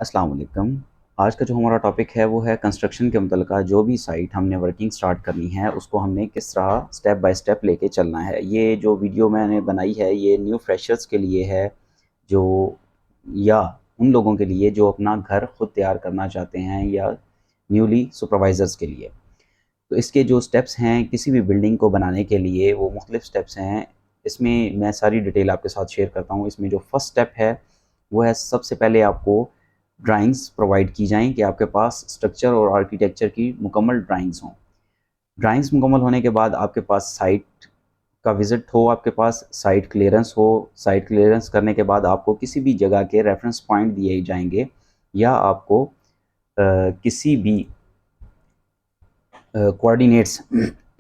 अस्सलाम वालेकुम। आज का जो हमारा टॉपिक है वो है कंस्ट्रक्शन के मुतल्लिक़ जो भी साइट हमने वर्किंग स्टार्ट करनी है उसको हमने किस तरह स्टेप बाय स्टेप लेके चलना है। ये जो वीडियो मैंने बनाई है ये न्यू फ्रेशर्स के लिए है, जो या उन लोगों के लिए जो अपना घर खुद तैयार करना चाहते हैं, या न्यूली सुपरवाइज़र्स के लिए। तो इसके जो स्टेप्स हैं किसी भी बिल्डिंग को बनाने के लिए वो मुख्तलिफ स्टेप्स हैं। इसमें मैं सारी डिटेल आपके साथ शेयर करता हूँ। इसमें जो फर्स्ट स्टेप है वो है, सबसे पहले आपको ड्राइंग्स प्रोवाइड की जाएँ कि आपके पास स्ट्रक्चर और आर्किटेक्चर की मुकम्मल ड्राइंग्स हों। ड्राइंग्स मुकम्मल होने के बाद आपके पास साइट का विज़िट हो, आपके पास साइट क्लियरेंस हो। साइट क्लियरेंस करने के बाद आपको किसी भी जगह के रेफरेंस पॉइंट दिए जाएंगे, या आपको किसी भी कोऑर्डिनेट्स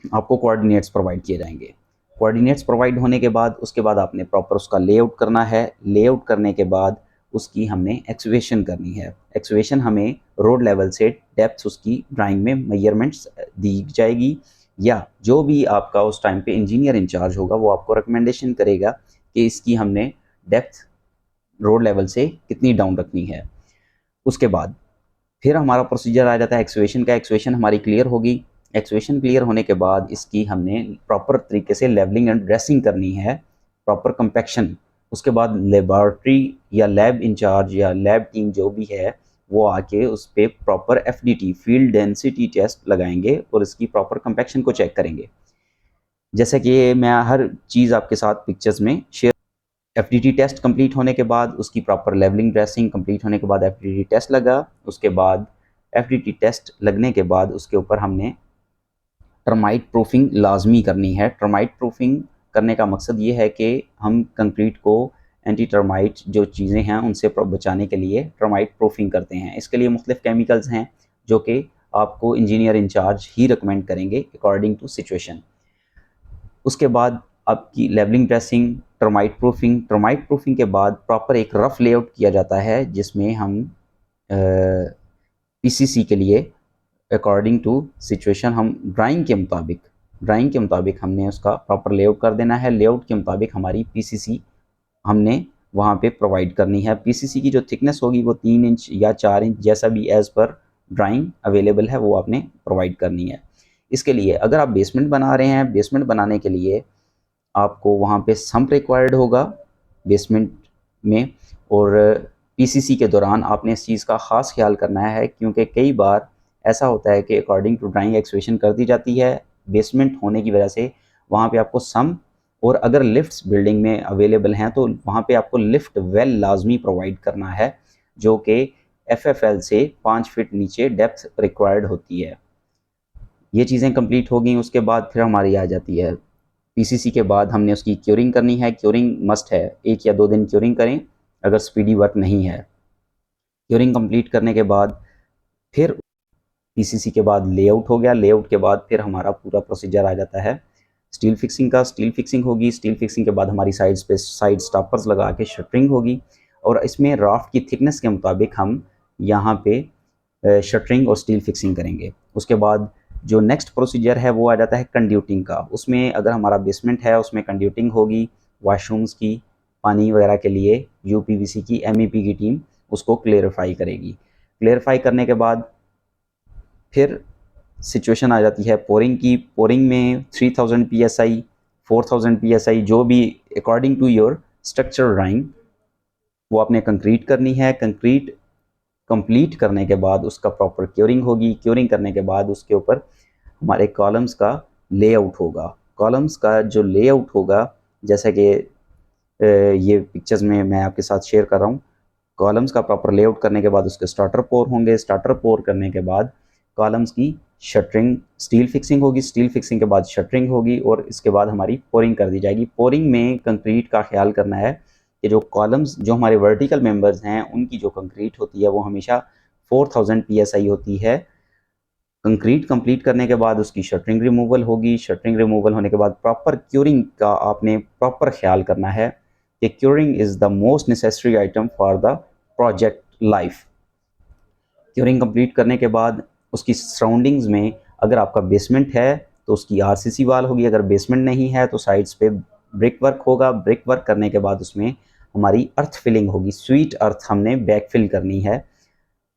आपको कोऑर्डिनेट्स प्रोवाइड किए जाएंगे। कोऑर्डिनेट्स प्रोवाइड होने के बाद उसके बाद आपने प्रॉपर उसका लेआउट करना है। लेआउट करने के बाद उसकी हमने एक्सवेशन करनी है। एक्सवेशन हमें रोड लेवल से डेप्थ उसकी ड्राइंग में मेजरमेंट्स दी जाएगी, या जो भी आपका उस टाइम पे इंजीनियर इंचार्ज होगा वो आपको रिकमेंडेशन करेगा कि इसकी हमने डेप्थ रोड लेवल से कितनी डाउन रखनी है। उसके बाद फिर हमारा प्रोसीजर आ जाता है एक्सवेशन का। एक्सवेशन हमारी क्लियर होगी। एक्सवेशन क्लियर होने के बाद इसकी हमने प्रॉपर तरीके से लेवलिंग एंड ड्रेसिंग करनी है, प्रॉपर कंपैक्शन। उसके बाद लेबॉर्ट्री या लैब इंचार्ज या लैब टीम जो भी है वो आके उस पर proper FDT field density test लगाएंगे और इसकी प्रॉपर कंपैक्शन को चेक करेंगे। जैसे कि मैं हर चीज़ आपके साथ पिक्चर्स में शेयर। FDT टेस्ट कंप्लीट होने के बाद उसकी प्रॉपर लेवलिंग ड्रेसिंग कंप्लीट होने के बाद FDT टेस्ट लगा। उसके बाद FDT टेस्ट लगने के बाद उसके ऊपर हमने टर्माइट प्रूफिंग लाजमी करनी है। टर्माइट प्रूफिंग करने का मकसद ये है कि हम कंक्रीट को एंटी टर्माइट जो चीज़ें हैं उनसे बचाने के लिए टर्माइट प्रूफिंग करते हैं। इसके लिए मुख्तलिफ केमिकल्स हैं जो कि आपको इंजीनियर इंचार्ज ही रिकमेंड करेंगे अकॉर्डिंग टू सिचुएशन। उसके बाद आपकी लेवलिंग ड्रेसिंग, टर्माइट प्रूफिंग के बाद प्रॉपर एक रफ़ लेआउट किया जाता है जिसमें हम PCC के लिए अकॉर्डिंग टू सिचुएशन हम ड्राइंग के मुताबिक हमने उसका प्रॉपर लेआउट कर देना है। लेआउट के मुताबिक हमारी PCC हमने वहाँ पे प्रोवाइड करनी है। PCC की जो थिकनेस होगी वो 3 इंच या 4 इंच जैसा भी एज़ पर ड्राइंग अवेलेबल है वो आपने प्रोवाइड करनी है। इसके लिए अगर आप बेसमेंट बना रहे हैं, बेसमेंट बनाने के लिए आपको वहाँ पे सम्प रिक्वायर्ड होगा बेसमेंट में, और PCC के दौरान आपने इस चीज़ का ख़ास ख्याल करना है क्योंकि कई बार ऐसा होता है कि अकॉर्डिंग टू ड्राइंग एक्सवेशन कर दी जाती है, बेसमेंट होने की वजह से वहाँ पे आपको सम्प, और अगर लिफ्ट्स बिल्डिंग में अवेलेबल हैं तो वहाँ पे आपको लिफ्ट वेल लाजमी प्रोवाइड करना है, जो कि FFL से 5 फीट नीचे डेप्थ रिक्वायर्ड होती है। ये चीज़ें कंप्लीट हो गई। उसके बाद फिर हमारी आ जाती है PCC के बाद हमने उसकी क्योरिंग करनी है। क्योरिंग मस्ट है, 1 या 2 दिन क्योरिंग करें अगर स्पीडी वर्क नहीं है। क्योरिंग कंप्लीट करने के बाद फिर PCC के बाद लेआउट हो गया। लेआउट के बाद फिर हमारा पूरा प्रोसीजर आ जाता है स्टील फिक्सिंग का। स्टील फिक्सिंग होगी। स्टील फिक्सिंग के बाद हमारी साइड्स पे साइड स्टॉपर्स लगा के शटरिंग होगी, और इसमें राफ्ट की थिकनेस के मुताबिक हम यहाँ पे शटरिंग और स्टील फिक्सिंग करेंगे। उसके बाद जो नेक्स्ट प्रोसीजर है वो आ जाता है कंड्यूटिंग का। उसमें अगर हमारा बेसमेंट है उसमें कंड्यूटिंग होगी, वॉशरूम्स की, पानी वगैरह के लिए UPVC की MEP की टीम उसको क्लेरिफाई करेगी। क्लेरिफाई करने के बाद फिर सिचुएशन आ जाती है पोरिंग की। पोरिंग में 3000 PSI, 4000 PSI जो भी according to your structure drawing वो आपने कंक्रीट करनी है। कंक्रीट कंप्लीट करने के बाद उसका प्रॉपर क्योरिंग होगी। क्योरिंग करने के बाद उसके ऊपर हमारे कॉलम्स का लेआउट होगा। कॉलम्स का जो लेआउट होगा, जैसे कि ये पिक्चर्स में मैं आपके साथ शेयर कर रहा हूँ, कॉलम्स का प्रॉपर लेआउट करने के बाद उसके स्टार्टर पोर होंगे। स्टार्टर पोर करने के बाद कॉलम्स की शटरिंग, स्टील फिक्सिंग होगी। स्टील फिक्सिंग के बाद शटरिंग होगी, और इसके बाद हमारी पोरिंग कर दी जाएगी। पोरिंग में कंक्रीट का ख्याल करना है कि जो कॉलम्स जो हमारे वर्टिकल मेंबर्स हैं उनकी जो कंक्रीट होती है वो हमेशा 4000 PSI होती है। कंक्रीट कंप्लीट करने के बाद उसकी शटरिंग रिमूवल होगी। शटरिंग रिमूवल होने के बाद प्रॉपर क्यूरिंग का आपने प्रॉपर ख्याल करना है कि curing is the most necessary item for the project life. Curing complete करने के बाद उसकी सराउंडिंग्स में अगर आपका बेसमेंट है तो उसकी RCC वाल होगी, अगर बेसमेंट नहीं है तो साइड्स पे ब्रिक वर्क होगा। ब्रिक वर्क करने के बाद उसमें हमारी अर्थ फिलिंग होगी। स्वीट अर्थ हमने बैक फिल करनी है।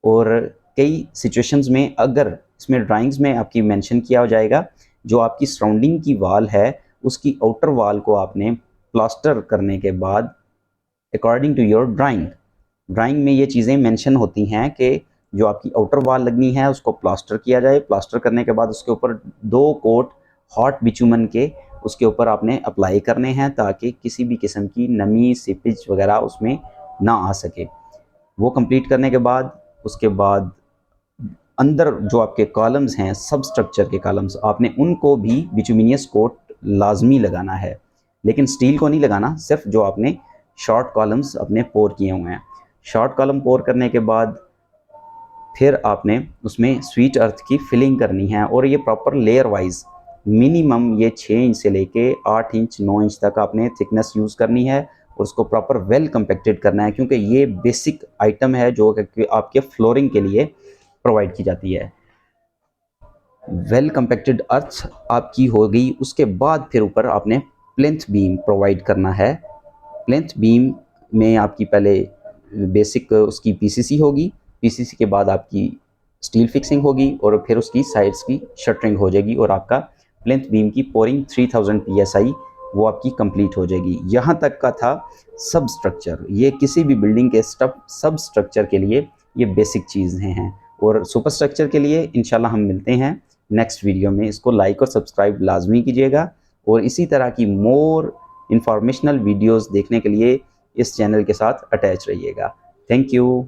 और कई सिचुएशंस में अगर इसमें ड्राइंग्स में आपकी मेंशन किया हो जाएगा, जो आपकी सराउंडिंग की वाल है उसकी आउटर वाल को आपने प्लास्टर करने के बाद अकॉर्डिंग टू योर ड्राइंग में ये चीज़ें मेंशन होती हैं कि जो आपकी आउटर वाल लगनी है उसको प्लास्टर किया जाए। प्लास्टर करने के बाद उसके ऊपर 2 कोट हॉट बिटुमन के उसके ऊपर आपने अप्लाई करने हैं, ताकि किसी भी किस्म की नमी, सीपेज वगैरह उसमें ना आ सके। वो कंप्लीट करने के बाद उसके बाद अंदर जो आपके कॉलम्स हैं, सब स्ट्रक्चर के कॉलम्स, आपने उनको भी बिटुमिनियस कोट लाजमी लगाना है, लेकिन स्टील को नहीं लगाना, सिर्फ जो आपने शॉर्ट कॉलम्स अपने पोर किए हुए हैं। शॉर्ट कॉलम पोर करने के बाद फिर आपने उसमें स्वीट अर्थ की फिलिंग करनी है, और ये प्रॉपर लेयर वाइज मिनिमम ये 6 इंच से लेके 8 इंच 9 इंच तक आपने थिकनेस यूज़ करनी है, और उसको प्रॉपर वेल कंपैक्टेड करना है, क्योंकि ये बेसिक आइटम है जो कि आपके फ्लोरिंग के लिए प्रोवाइड की जाती है। वेल कंपैक्टेड अर्थ आपकी हो गई, उसके बाद फिर ऊपर आपने प्लिंथ बीम प्रोवाइड करना है। प्लिंथ बीम में आपकी पहले बेसिक उसकी पीसीसी होगी, पीसीसी के बाद आपकी स्टील फिक्सिंग होगी, और फिर उसकी साइड्स की शटरिंग हो जाएगी, और आपका प्लिंथ बीम की पोरिंग 3000 PSI वो आपकी कंप्लीट हो जाएगी। यहाँ तक का था सब स्ट्रक्चर। ये किसी भी बिल्डिंग के सब स्ट्रक्चर के लिए ये बेसिक चीज़ें हैं, और सुपर स्ट्रक्चर के लिए इंशाल्लाह हम मिलते हैं नेक्स्ट वीडियो में। इसको लाइक और सब्सक्राइब लाजमी कीजिएगा, और इसी तरह की मोर इंफॉर्मेशनल वीडियोस देखने के लिए इस चैनल के साथ अटैच रहिएगा। Thank you.